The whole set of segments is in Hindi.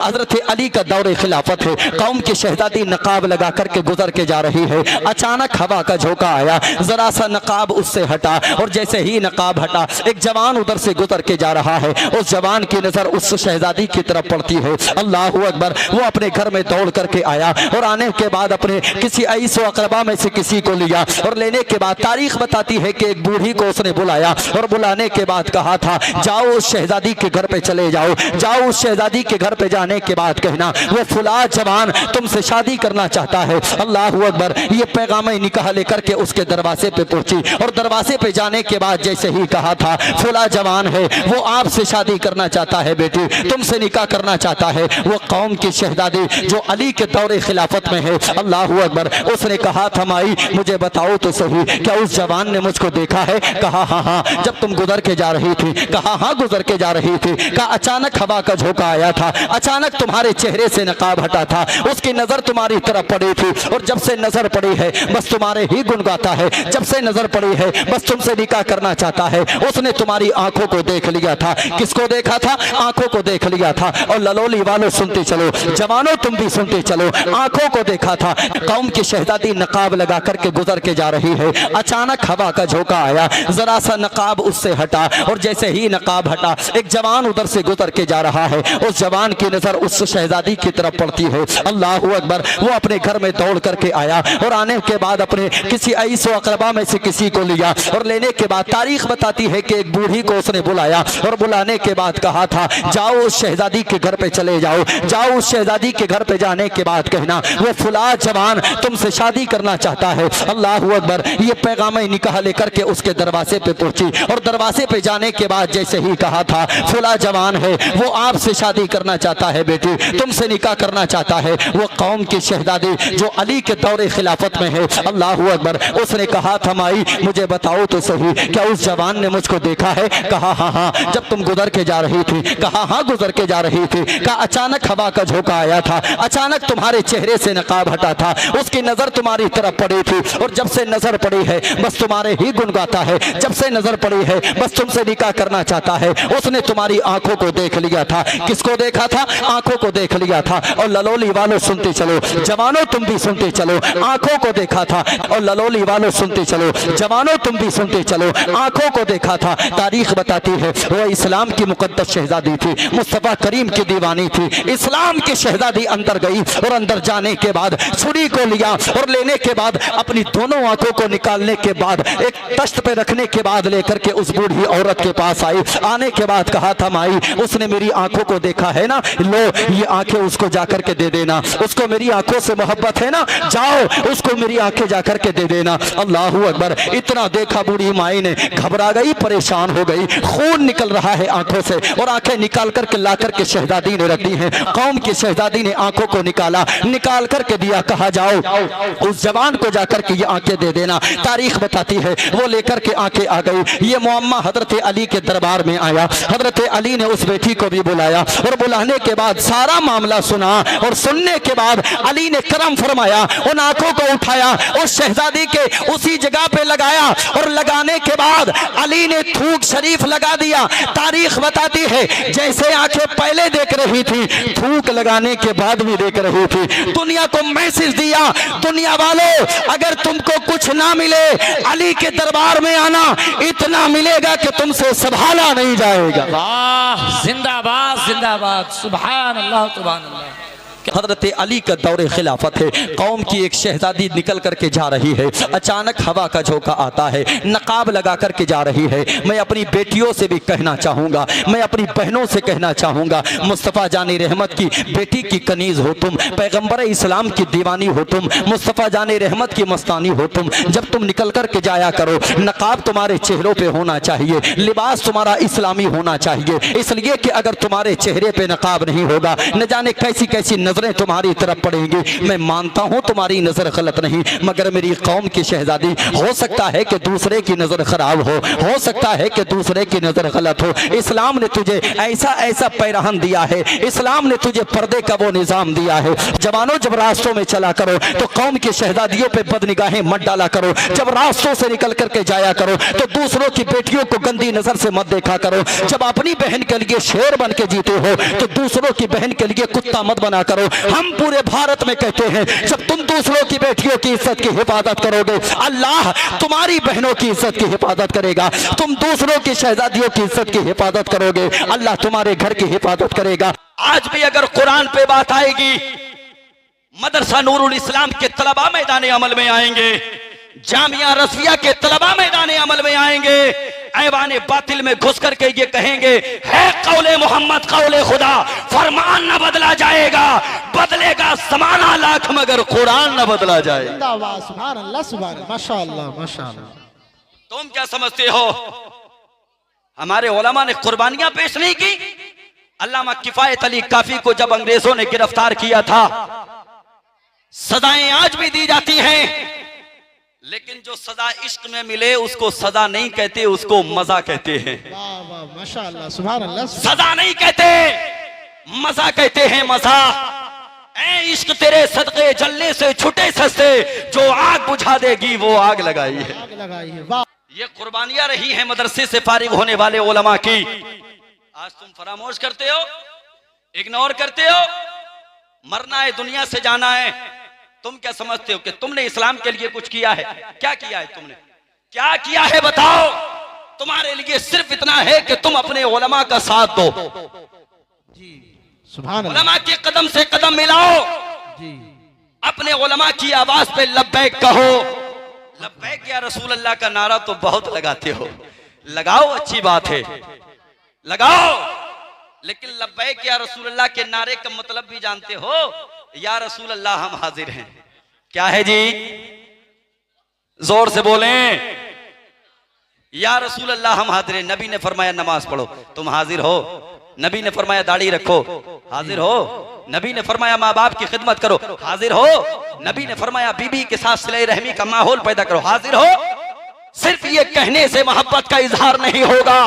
हज़रत अली का दौरे खिलाफत है। कौम की शहजादी नकाब लगा करके गुजर के जा रही है। अचानक हवा का झोंका आया, जरा सा नकाब उससे हटा और जैसे ही नकाब हटा एक जवान उधर से गुजर के जा रहा है। उस जवान की नजर उस शहजादी की तरफ पड़ती है। अल्लाह अकबर। वो अपने घर में दौड़ करके आया और आने के बाद अपने किसी ऐस अकरबा में से किसी को लिया और लेने के बाद तारीख बताती है कि एक बूढ़ी को उसने बुलाया और बुलाने के बाद कहा था जाओ उस शहजादी के घर पे चले जाओ, जाओ उस शहजादी के घर पे जाने के बाद कहना वो फुला जवान तुमसे शादी करना चाहता है। अल्लाह अकबर। ये पैगाम निकाह लेकर के उसके दरवाजे पे पहुंची और दरवाजे पे जाने के बाद जैसे ही कहा था फुला जवान है वो आपसे शादी करना चाहता है, बेटी तुमसे निकाह करना चाहता है। वो कौम की शहजादी जो अली के दौरे खिलाफत में है। अल्लाह अकबर। उसने कहा था माई मुझे बताओ तो सही क्या उस जवान ने मुझको देखा है? कहा हाँ हाँ जब तुम गुजर के जा रही थी। कहा हाँ गुजर के जा रही थी। कहा अचानक हवा का झोंका आया था, अचानक तुम्हारे चेहरे से नकाब हटा था, उसकी नजर तुम्हारी तरफ पड़ी थी और जब से नजर पड़ी है बस तुम्हारे ही गुण गाता है, जब से नजर पड़ी है बस तुमसे निकाह करना चाहता है। उसने तुम्हारी आंखों को देख लिया था। किसको देखा था? आंखों को देख लिया था। और ललोली वालों सुनते चलो, जवानों तुम भी सुनते चलो, आंखों को देखा था। कौम की शहजादी नकाब लगा करके गुजर के जा रही है। अचानक हवा का झोंका आया, जरा सा नकाब उससे हटा और जैसे ही नकाब हटा एक जवान उधर से गुजर के जा रहा है। उस जवान की नजर उस शहजादी की तरफ पड़ती है। अल्लाह अकबर। वो अपने घर में दौड़ करके आया और आने के बाद अपने किसी ऐस अकरबा में से किसी को लिया और लेने के बाद तारीख बताती है कि एक बूढ़ी को उसने बुलाया और बुलाने के बाद कहा था जाओ उस शहजादी के घर पे चले जाओ, जाओ उस शहजादी के घर पे जाने के बाद कहना वो फुला जवान तुमसे शादी करना चाहता है। अल्लाह अकबर। ये पैगाम निकाह लेकर के उसके दरवाजे पे पहुंची और दरवाजे पे जाने के बाद जैसे ही कहा था फुला जवान है वो आपसे शादी करना चाहता है, बेटी तुमसे निकाह करना चाहता है। वो कौम की शहजादी जो अली के दौरे खिलाफत में है। अल्लाह अकबर। उसने कहा था माई मुझे बताओ तो सही क्या उस जवान ने मुझको देखा है? कहा हाँ हाँ जब तुम गुजर के जा रही थी। कहा हाँ गुजर के जा रही थी। कहा अचानक हवा का झोंका आया था, अचानक तुम्हारे चेहरे से नकाब हटा था, उसकी नजर तुम्हारी तरफ पड़ी थी और जब से नजर पड़ी है बस तुम्हारे ही गुण गाता है, जब से नजर पड़ी है बस तुमसे निकाह करना चाहता है। उसने तुम्हारी आंखों को देख लिया था। किसको देखा था? आंखों को देख लिया था। और ललोली वालों सुनते चलो, जवानों तुम भी सुनते चलो, आंखों को देखा था। और ललोली वालों सुनते चलो, जवानों तुम भी सुनते चलो, आंखों को देखा था। तारीख बताती है वो इस्लाम की मुकद्दस शहजादी थी, मुस्तफा करीम की दीवानी थी। इस्लाम की शहजादी अंदर गई और अंदर जाने के बाद छुरी को लिया और लेने के बाद अपनी दोनों आंखों को निकालने के बाद एक तश्त पे रखने के बाद लेकर के उस बूढ़ी औरत के पास आई। आने के बाद कहा था माई उसने मेरी आंखों को देखा है ना, लो ये आंखें उसको जाकर के दे देना, उसको मेरी आंखों से मोहब्बत है ना, जाओ उसको मेरी आंखें जाकर के दे देना। अल्लाह अकबर। इतना देखा बूढ़ी माई ने घबरा गई, परेशान हो गई, खून निकल रहा है आंखों से और आंखें निकाल करके ला करके शहजादी ने रख दी है। कौम की शहजादी ने आंखों को निकाला, निकाल करके दिया। कहा जाओ उस जवान को जाकर के ये आंखें दे देना। तारीख बताती है वो लेकर के आंखें आ गई। ये मुअम्मा हजरत अली के दरबार में आया। हजरत अली ने उस बेटी को भी बुलाया और बुलाने के बाद सारा मामला सुना और सुनने के बाद अली ने करम फरमाया, उन आंखों को उठाया उस शहजादी के उसी जगह पे लगाया और लगाने के बाद अली ने थूक शरीफ लगा दिया। तारीख बताती है जैसे आंखें पहले देख रही थी थूक लगाने के बाद भी देख रही थी। दुनिया को मैसेज दिया, दुनिया वालों अगर तुमको कुछ ना मिले अली के दरबार में आना, इतना मिलेगा कि तुमसे संभाला नहीं जाएगा। वाह जिंदाबाद जिंदाबाद सुभान अल्लाह सुभान अल्लाह। हजरत अली का दौरे खिलाफत है। कौम की एक शहजादी निकल करके जा रही है। अचानक हवा का झोंका आता है, नकाब लगा करके जा रही है। मैं अपनी बेटियों से भी कहना चाहूँगा, मैं अपनी बहनों से कहना चाहूँगा, मुस्तफ़ा जानी रहमत की बेटी की कनीज़ हो तुम, पैगम्बर इस्लाम की दीवानी हो तुम, मुस्तफ़ा जानी रहमत की मस्तानी हो तुम। जब तुम निकल करके जाया करो नकाब तुम्हारे चेहरों पर होना चाहिए, लिबास तुम्हारा इस्लामी होना चाहिए। इसलिए कि अगर तुम्हारे चेहरे पर नकाब नहीं होगा न जाने कैसी कैसी नजरें तुम्हारी तरफ पड़ेंगी। मैं मानता हूं तुम्हारी नजर गलत नहीं, मगर मेरी कौम की शहजादी, हो सकता है कि दूसरे की नजर खराब हो सकता है कि दूसरे की नजर गलत हो। इस्लाम ने तुझे ऐसा ऐसा पैरहन दिया है, इस्लाम ने तुझे पर्दे का वो निजाम दिया है। जवानों, जब रास्तों में चला करो तो कौम की शहजादियों पे बदनिगाहें मत डाला करो। जब रास्तों से निकल करके जाया करो तो दूसरों की बेटियों को गंदी नजर से मत देखा करो। जब अपनी बहन के लिए शेर बन के जीते हो तो दूसरों की बहन के लिए कुत्ता मत बना करो। हम पूरे भारत में कहते हैं, जब तुम दूसरों की बेटियों की इज्जत की हिफाजत करोगे, अल्लाह तुम्हारी बहनों की इज्जत की हिफाजत करेगा। तुम दूसरों की शहजादियों की इज्जत की हिफाजत करोगे, अल्लाह तुम्हारे घर की हिफाजत करेगा। आज भी अगर कुरान पे बात आएगी, मदरसा नूरुल इस्लाम के तलबा मैदान अमल में आएंगे, जामिया रज़विया के तलबा मैदान अमल में आएंगे, ऐवाने बातिल में घुस करके ये कहेंगे, है कौले मोहम्मद कौले खुदा, फरमान न बदला जाएगा, बदलेगा ज़माना लाख मगर कुरान न बदला जाएगा। सुभान अल्लाह, सुभान अल्लाह, माशाअल्लाह माशाअल्लाह। तुम क्या समझते हो हमारे उलमा ने कुर्बानियां पेश नहीं की? अल्लामा किफायत अली काफी को जब अंग्रेजों ने गिरफ्तार किया था, सजाएं आज भी दी जाती हैं, लेकिन जो सजा इश्क में मिले उसको सजा नहीं कहते, उसको मजा कहते हैं। वाह वाह माशाअल्लाह, सुभान अल्लाह। सजा नहीं कहते, मजा कहते हैं, मजा। ऐ इश्क तेरे सदके जलने से छुटे सस्ते, जो आग बुझा देगी वो आग लगाई है। आग लगाई है, वाह। ये कुर्बानियां रही हैं मदरसे से फारिग होने वाले उलमा की। आज तुम फरामोश करते हो, इग्नोर करते हो। मरना है, दुनिया से जाना है। तुम क्या समझते हो कि तुमने इस्लाम के लिए कुछ किया है? क्या किया है तुमने? क्या किया है बताओ। तुम्हारे लिए सिर्फ इतना है कि तुम अपने उलमा का साथ दो जी, सुभान अल्लाह। उलमा के कदम से कदम मिलाओ जी, अपने उलमा की आवाज पे लब्बैक कहो। लब्बैक या रसूल अल्लाह का नारा तो बहुत लगाते हो, लगाओ, अच्छी बात है, लगाओ, लेकिन लब्बैक या रसूल अल्लाह के नारे का मतलब भी जानते हो? या रसूल अल्लाह हम हाजिर हैं। क्या है जी? जोर से बोलें, या रसूल अल्लाह हम हाजिर हैं। नबी ने फरमाया नमाज पढ़ो, तुम हाजिर हो। नबी ने फरमाया दाढ़ी रखो, हाजिर हो। नबी ने फरमाया माँ बाप की खिदमत करो, हाजिर हो। नबी ने फरमाया बीबी के साथ सिले रहमी का माहौल पैदा करो, हाजिर हो। सिर्फ ये कहने से मोहब्बत का इजहार नहीं होगा।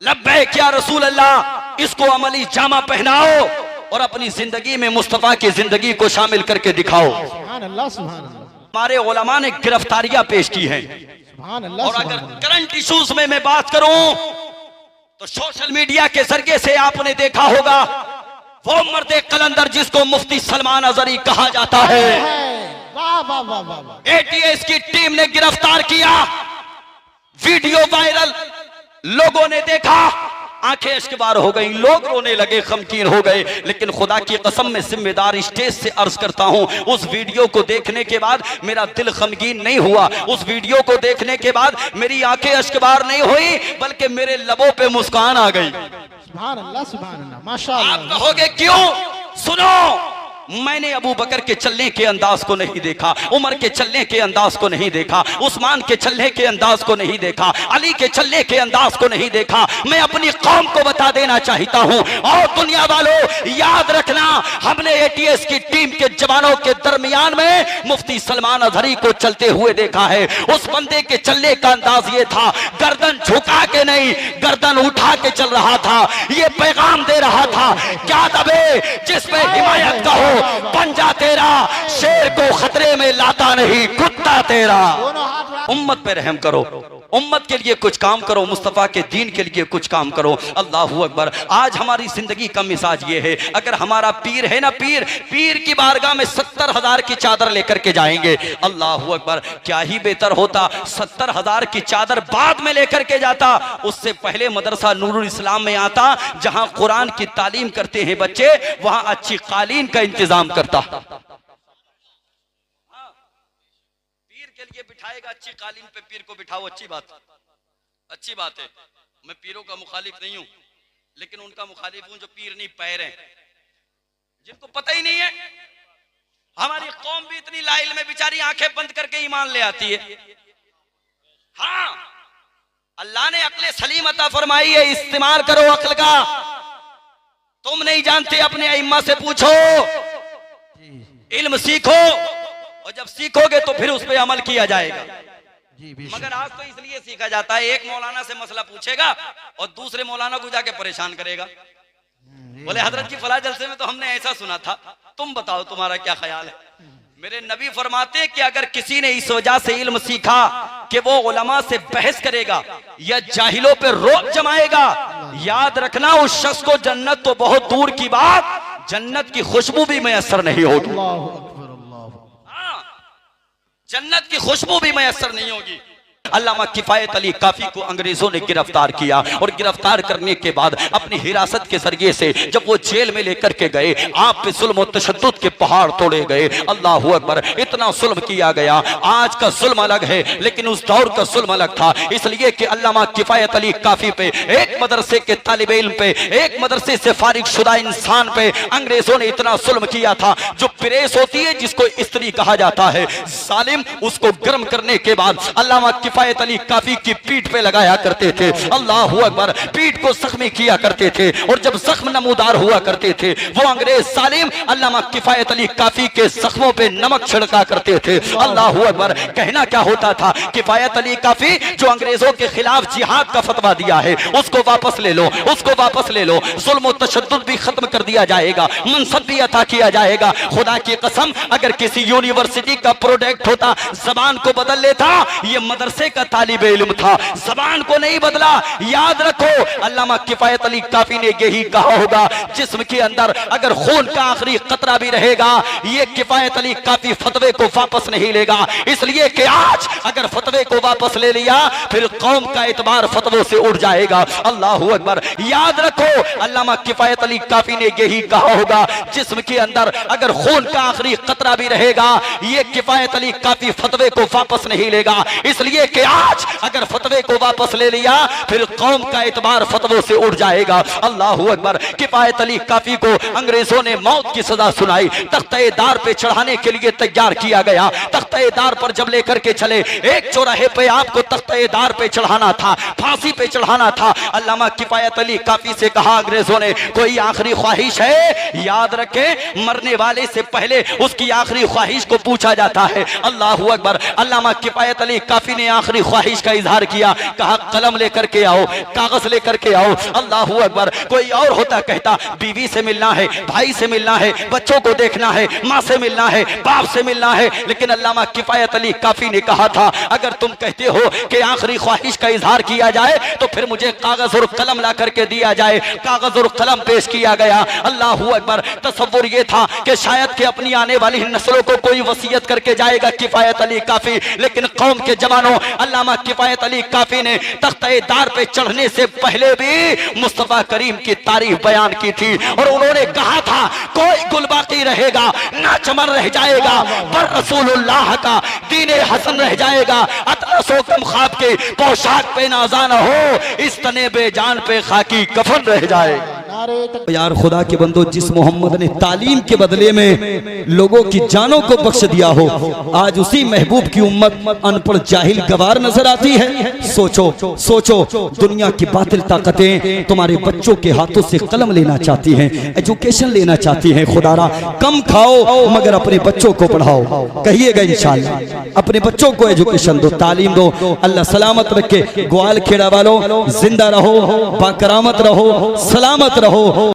लब्बैक या रसूल अल्लाह, इसको अमली जामा पहनाओ और अपनी जिंदगी में मुस्तफा की जिंदगी को शामिल करके दिखाओ। सुभान अल्लाह, सुभान अल्लाह। हमारे उलमा ने गिरफ्तारियां पेश की हैं। सुभान अल्लाह, और अगर सुभान अल्लाह। करंट इश्यूज में मैं बात करूं तो सोशल मीडिया के जरिए से आपने देखा होगा, वो मर्दे कलंदर जिसको मुफ्ती सलमान अजहरी कहा जाता है, वाह वाह वाह वाह वाह। एटीएस की टीम ने गिरफ्तार किया। वीडियो वायरल, लोगों ने देखा, आंखें अश्कबार हो गई, लोग रोने लगे, गमगीन हो गए। लेकिन खुदा की कसम में जिम्मेदार स्टेज से अर्ज करता हूं, उस वीडियो को देखने के बाद मेरा दिल गमगीन नहीं हुआ। उस वीडियो को देखने के बाद मेरी आंखें अश्कबार नहीं हुई, बल्कि मेरे लबों पे मुस्कान आ गई। सुभान अल्लाह, सुभान अल्लाह, माशाअल्लाह। आप कहोगे क्यों? सुनो, मैंने अबू बकर के चलने के अंदाज को नहीं देखा, उमर के चलने के अंदाज को नहीं देखा, उस्मान के चलने के अंदाज को नहीं देखा, अली के चलने के अंदाज को नहीं देखा। मैं अपनी कौम को बता देना चाहता हूं, और दुनिया वालों याद रखना, हमने एटीएस की टीम के जवानों के दरमियान में मुफ्ती सलमान अजहरी को चलते हुए देखा है। उस बंदे के चलने का अंदाज ये था, गर्दन झुका के नहीं, गर्दन उठा के चल रहा था। ये पैगाम दे रहा था, क्या दबे जिस पे हिमायत का हो, पंजा तेरा शेर को खतरे में लाता नहीं, कुत्ता तेरा। उम्मत पे रहम करो, उम्मत के लिए कुछ काम करो, मुस्तफा के दीन के लिए कुछ काम करो। अल्लाहू अकबर। आज हमारी जिंदगी का मिजाज ये है, अगर हमारा पीर है ना, पीर की बारगाह में 70,000 की चादर लेकर के जाएंगे। अल्लाहू अकबर। क्या ही बेहतर होता 70,000 की चादर बाद में लेकर के जाता, उससे पहले मदरसा नूरुल इस्लाम में आता, जहां कुरान की तालीम करते हैं बच्चे, वहां अच्छी कालीन का इंतजाम करता। के लिए बिठाएगा, अच्छी कालीन पे पीर को बिठाओ, अच्छी बात है। मैं पीरों का मुखालिफ नहीं हूं, लेकिन उनका मुखालिफ हूं जो पीर नहीं पैर हैं, जिनको पता ही नहीं है। हमारी कौम भी इतनी लाइल में बेचारी आंखें बंद करके ईमान ले आती है। हाँ, अल्लाह ने अक्ल सलीम अता फरमाई है, इस्तेमाल करो अक्ल का। तुम नहीं जानते अपने अइम्मा से पूछो, इल्म सीखो, और जब सीखोगे तो फिर उस पर अमल किया जाएगा। जी बेशक। मगर आज तो इसलिए सीखा जाता है, एक मौलाना से मसला पूछेगा और दूसरे मौलाना को जाके परेशान करेगा। बोले हजरत जी फला जलसे में तो हमने ऐसा सुना था, तुम बताओ तुम्हारा क्या ख्याल है। मेरे नबी फरमाते कि अगर किसी ने इस वजह से इल्म सीखा कि वो उलमा से बहस करेगा या जाहिलों पे रोक जमाएगा, याद रखना उस शख्स को जन्नत तो बहुत दूर की बात, जन्नत की खुशबू भी मैसर नहीं होगी। अल्लाहु अकबर, अल्लाहु। हाँ, जन्नत की खुशबू भी मैसर नहीं होगी। अल्लामा किफायत अली काफी को अंग्रेजों ने गिरफ्तार किया और गिरफ्तार करने के बाद अपनी हिरासत के जरिए से जब वो जेल में लेकर के गए, आप पे जुल्म और तशद्दुद के पहाड़ तोड़े गए। अल्लाहू अकबर, इतना जुल्म किया गया। आज का जुल्म अलग है लेकिन उस दौर का जुल्म अलग था, इसलिए कि अल्लामा किफायत अली काफी पे, एक मदरसे के तालिब इल्म पे, एक मदरसे से फारिग शुदा इंसान पे अंग्रेजों ने इतना जुल्म किया था। जो प्रेस होती है जिसको स्त्री कहा जाता है, जालिम, उसको गर्म करने के बाद अल्लामा किफायत अली काफी की पीठ पे लगाया करते थे। अल्लाहू अकबर, पीठ को जख्मी किया करते थे और जब जख्म नमूदार हुआ करते थे वो अंग्रेज सालिम अल्लामा किफायत अली काफी के जख्मों पे नमक छिड़का करते थे। अल्लाहू अकबर, कहना क्या होता था, किफायत अली काफी जो अंग्रेजों के खिलाफ जिहाद का फतवा दिया है उसको वापस ले लो, उसको वापस ले लो, जुल्म और तशद्दुद भी खत्म कर दिया जाएगा, मनसब भी अता किया जाएगा। खुदा की कसम, अगर किसी यूनिवर्सिटी का प्रोडक्ट होता जबान को बदल लेता, ये मदरसे का तालिब इल्म था, जबान को नहीं बदला। याद रखो, अल्लामा किफायत अली काफी ने यही कहा होगा, जिस्म के अंदर अगर खून का आखिरी कतरा भी रहेगा, ये किफायत अली काफी फतवे को वापस नहीं लेगा। इसलिए कि आज अगर फतवे को वापस ले लिया फिर कौम का एतबार फतवों से उड़ जाएगा। अल्लाहू अकबर, याद रखो, अल्लामा किफायत अली काफी ने यही कहा होगा, जिस्म के अंदर अगर खून का आखिरी कतरा भी रहेगा, ये किफायत अली काफी फतवे को वापस नहीं लेगा। इसलिए कि आज अगर फतवे को वापस ले लिया फिर कौम का एतबार फतवों से उड़ जाएगा। अल्लाहू अकबर, किफायत अली काफी को अंग्रेजों ने मौत की सजा सुनाई, तख्ते-ए-दार पे चढ़ाने के लिए तैयार किया गया। तख्ते-ए-दार पर जब लेकर के चले, एक चौराहे पे आपको तख्ते-ए-दार पे चढ़ाना था, फांसी पे चढ़ाना था। अल्लामा किफायत अली काफी से कहा अंग्रेजों ने, कोई आखिरी ख्वाहिश है? याद रखे, मरने वाले से पहले उसकी आखिरी ख्वाहिश को पूछा जाता है। अल्लाहू अकबर, अल्लामा किफायत अली काफी ने आखिरी ख्वाहिश का इजहार किया, कहा कलम लेकर के आओ, कागज लेकर के आओ। अल्लाहू अकबर, कोई और होता कहता बीवी से मिलना है, भाई से मिलना है, बच्चों को देखना है, माँ से मिलना है, बाप से मिलना है, लेकिन अल्लामा किफायत अली काफी ने कहा था, अगर तुम कहते हो कि आखिरी ख्वाहिश का इजहार किया जाए तो फिर मुझे कागज और कलम ला करके दिया जाए। कागज और कलम पेश किया गया। अल्लाहू अकबर, तसव्वुर ये था कि शायद कि अपनी आने वाली नस्लों को कोई वसीयत करके जाएगा किफायत अली काफी, लेकिन कौम के जवानों, अल्लामा किफायत अली काफी ने तख्ते-ए-दार पे चढ़ने से पहले भी मुस्तफा करीम की तारीफ बयान की थी और उन्होंने कहा था, कोई गुल बाकी रहेगा ना चमन रह जाएगा, पर रसूलुल्लाह का दीने हसन रह जाएगा। अतरसो कम ख्वाब के पोशाक पे नाजान हो, इस तने बेजान पे खाकी कफन रह जाए। यार खुदा के बंदो, जिस मोहम्मद ने तालीम के बदले में लोगों की जानों को बख्श दिया हो, आज उसी महबूब की उम्मत अनपढ़ जाहिल गवार नजर आती है। सोचो सोचो, दुनिया की बातिल ताकतें तुम्हारे बच्चों के हाथों से कलम लेना चाहती हैं, एजुकेशन लेना चाहती हैं। खुदारा, कम खाओ मगर अपने बच्चों को पढ़ाओ। कहिएगा इंशाअल्लाह, अपने बच्चों को एजुकेशन दो, तालीम दो। अल्लाह सलामत रखे। ग्वाल खेड़ा वालों, जिंदा रहो, बाकरामत रहो, सलामत रहो।